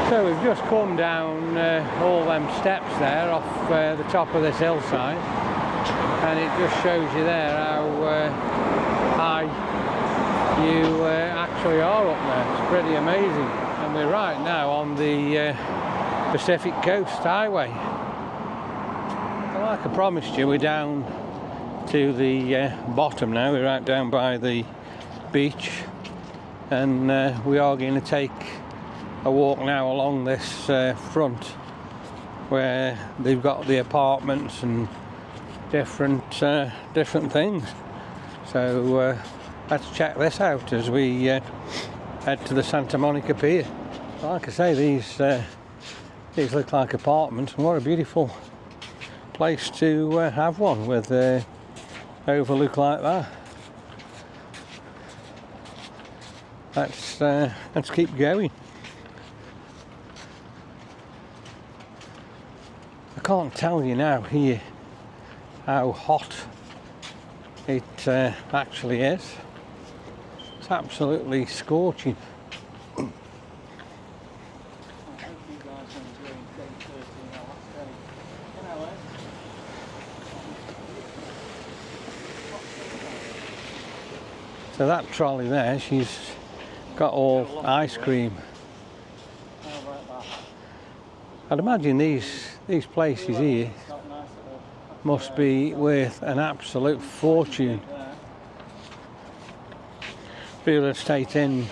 So we've just come down all them steps there off the top of this hillside, and it just shows you there how high you actually are up there. It's pretty amazing. And we're right now on the Pacific Coast Highway. And like I promised you, we're down to the bottom now. We're right down by the beach, and we are going to take a walk now along this front where they've got the apartments and different things. So let's check this out as we head to the Santa Monica Pier. Like I say, these look like apartments, and what a beautiful place to have one with an overlook like that. Let's keep going. I can't tell you now here how hot it actually is. It's absolutely scorching. So that trolley there, she's got all ice cream. I'd imagine these places here must be worth an absolute fortune. Real estate in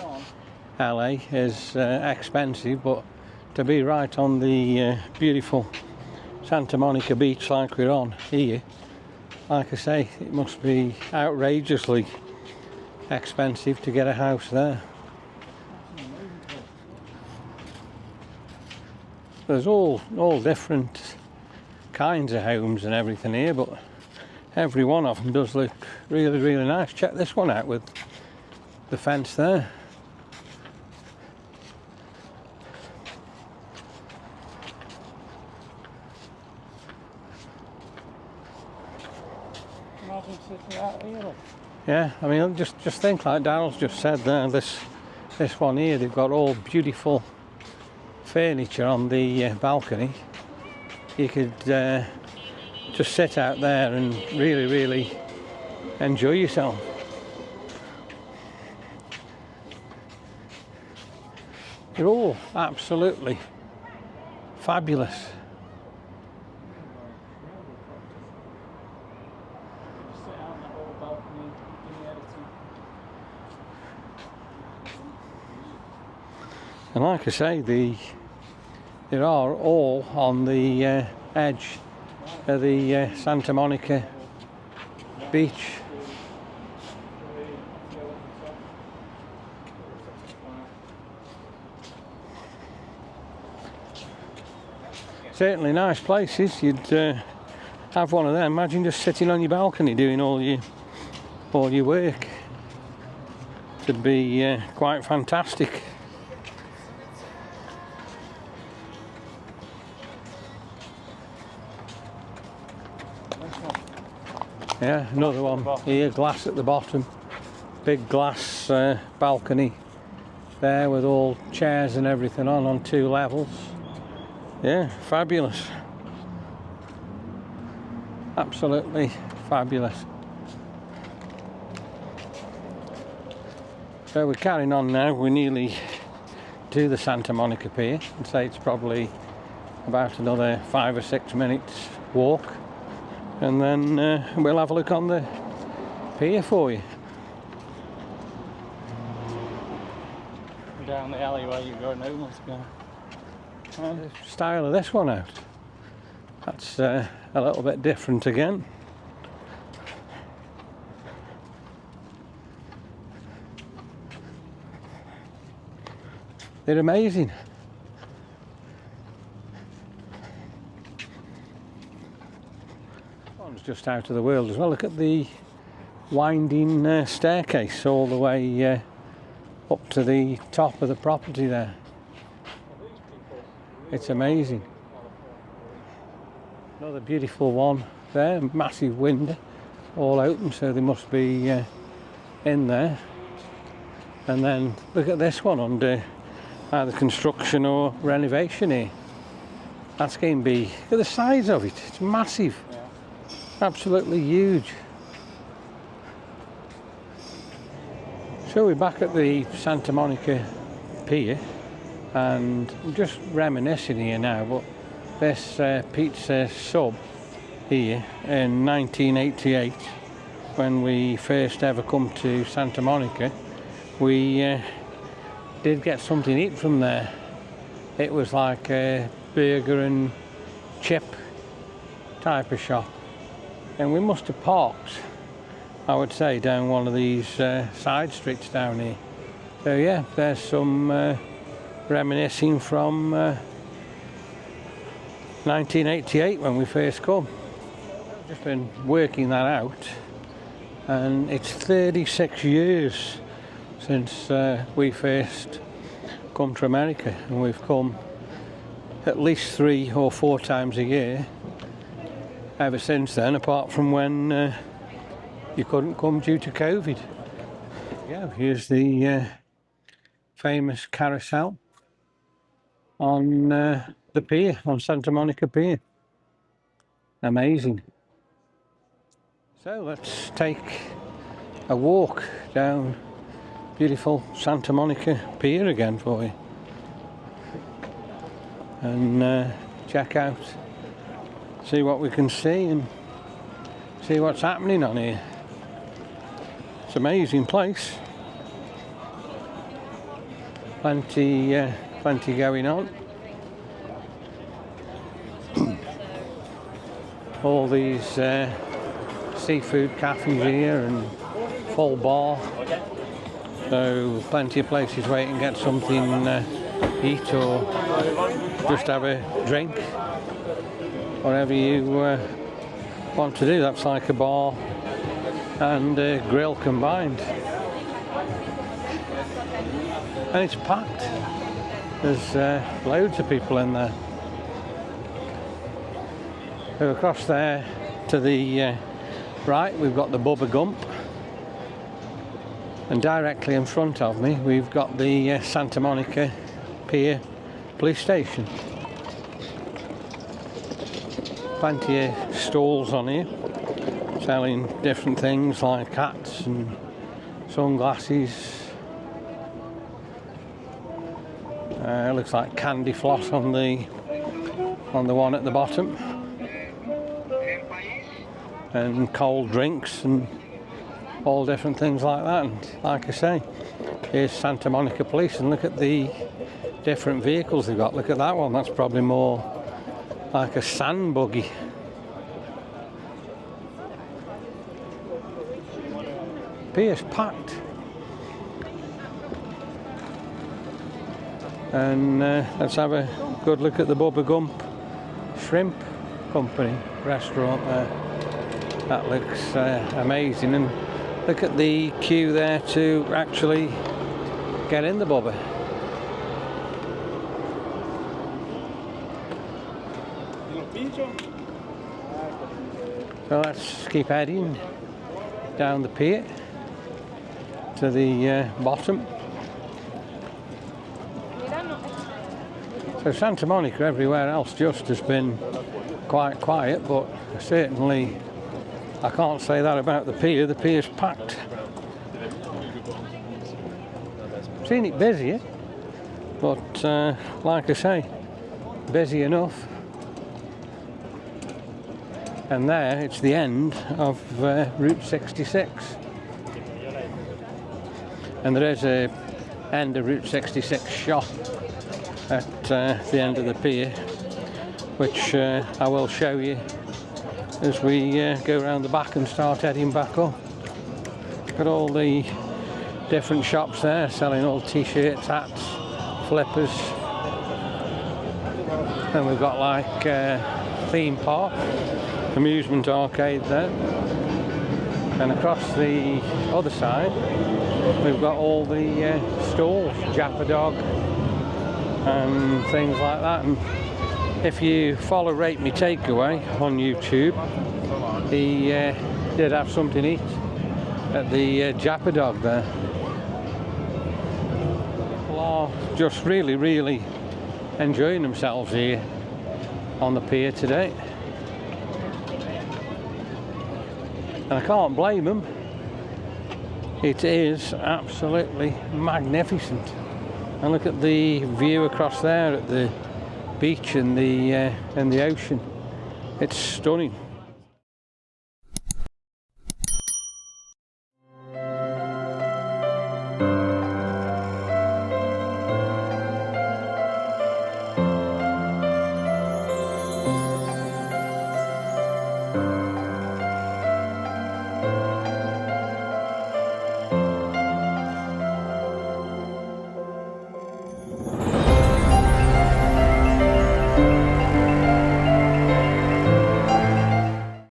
LA is expensive, but to be right on the beautiful Santa Monica beach like we're on here, like I say, it must be outrageously expensive to get a house there. There's all different kinds of homes and everything here, but every one of them does look really, really nice. Check this one out with the fence there. Imagine sitting out here. Yeah, I mean, just think, like Daryl's just said there, this one here, they've got all beautiful furniture on the balcony. You could just sit out there and really, really enjoy yourself. They're all absolutely fabulous. And like I say, they are all on the edge of the Santa Monica beach. Certainly nice places. You'd have one of them. Imagine just sitting on your balcony doing all your work. It'd be quite fantastic. Yeah, another one here, glass at the bottom. Big glass balcony there with all chairs and everything on 2 levels. Yeah, fabulous. Absolutely fabulous. So we're carrying on now. We're nearly to the Santa Monica Pier. I'd say it's probably about another 5 or 6 minutes walk, and then we'll have a look on the pier for you. Down the alleyway you're going home, let's go. The style of this one out. That's a little bit different again. They're amazing. One's just out of the world as well. Look at the winding staircase all the way up to the top of the property there. It's amazing. Another beautiful one there, massive window, all open, so they must be in there. And then look at this one under either construction or renovation here. That's going to be, look at the size of it, it's massive, absolutely huge. So we're back at the Santa Monica Pier, and I'm just reminiscing here now, but this pizza sub here in 1988, when we first ever come to Santa Monica, we did get something to eat from there. It was like a burger and chip type of shop, and we must have parked, I would say, down one of these side streets down here. So yeah, there's some reminiscing from 1988 when we first come. I've just been working that out, and it's 36 years since we first come to America, and we've come at least 3 or 4 times a year ever since then, apart from when you couldn't come due to COVID. Yeah, here's the famous carousel on the pier, on Santa Monica Pier. Amazing. So let's take a walk down beautiful Santa Monica Pier again for you, and check out, see what we can see and see what's happening on here. It's an amazing place. Plenty going on. All these seafood cafes here and full bar. So plenty of places where you can get something eat or just have a drink. Whatever you want to do. That's like a bar and a grill combined. And it's packed. There's loads of people in there. So across there to the right, we've got the Bubba Gump, and directly in front of me we've got the Santa Monica Pier police station. Plenty of stalls on here selling different things like hats and sunglasses. Looks like candy floss on the one at the bottom, and cold drinks and all different things like that. And like I say, here's Santa Monica Police, and look at the different vehicles they've got. Look at that one, that's probably more like a sand buggy. Pier's packed. And let's have a good look at the Bubba Gump Shrimp Company restaurant there. That looks amazing, and look at the queue there to actually get in the Bubba. So let's keep heading down the pier to the bottom. So Santa Monica, everywhere else, just has been quite quiet, but certainly I can't say that about the pier. The pier's packed. Seen it busier, but like I say, busy enough. And there, it's the end of Route 66. And there is a end of Route 66 shop at the end of the pier, which I will show you as we go around the back and start heading back up. Look at all the different shops there selling all t-shirts, hats, flippers. Then we've got like theme park, amusement arcade there. And across the other side we've got all the stalls, Jappa Dog and things like that. And if you follow Rate Me Takeaway on YouTube, he did have something to eat at the Jappa Dog there. People are just really enjoying themselves here on the pier today. And I can't blame them. It is absolutely magnificent. And look at the view across there at the beach and the ocean. It's stunning.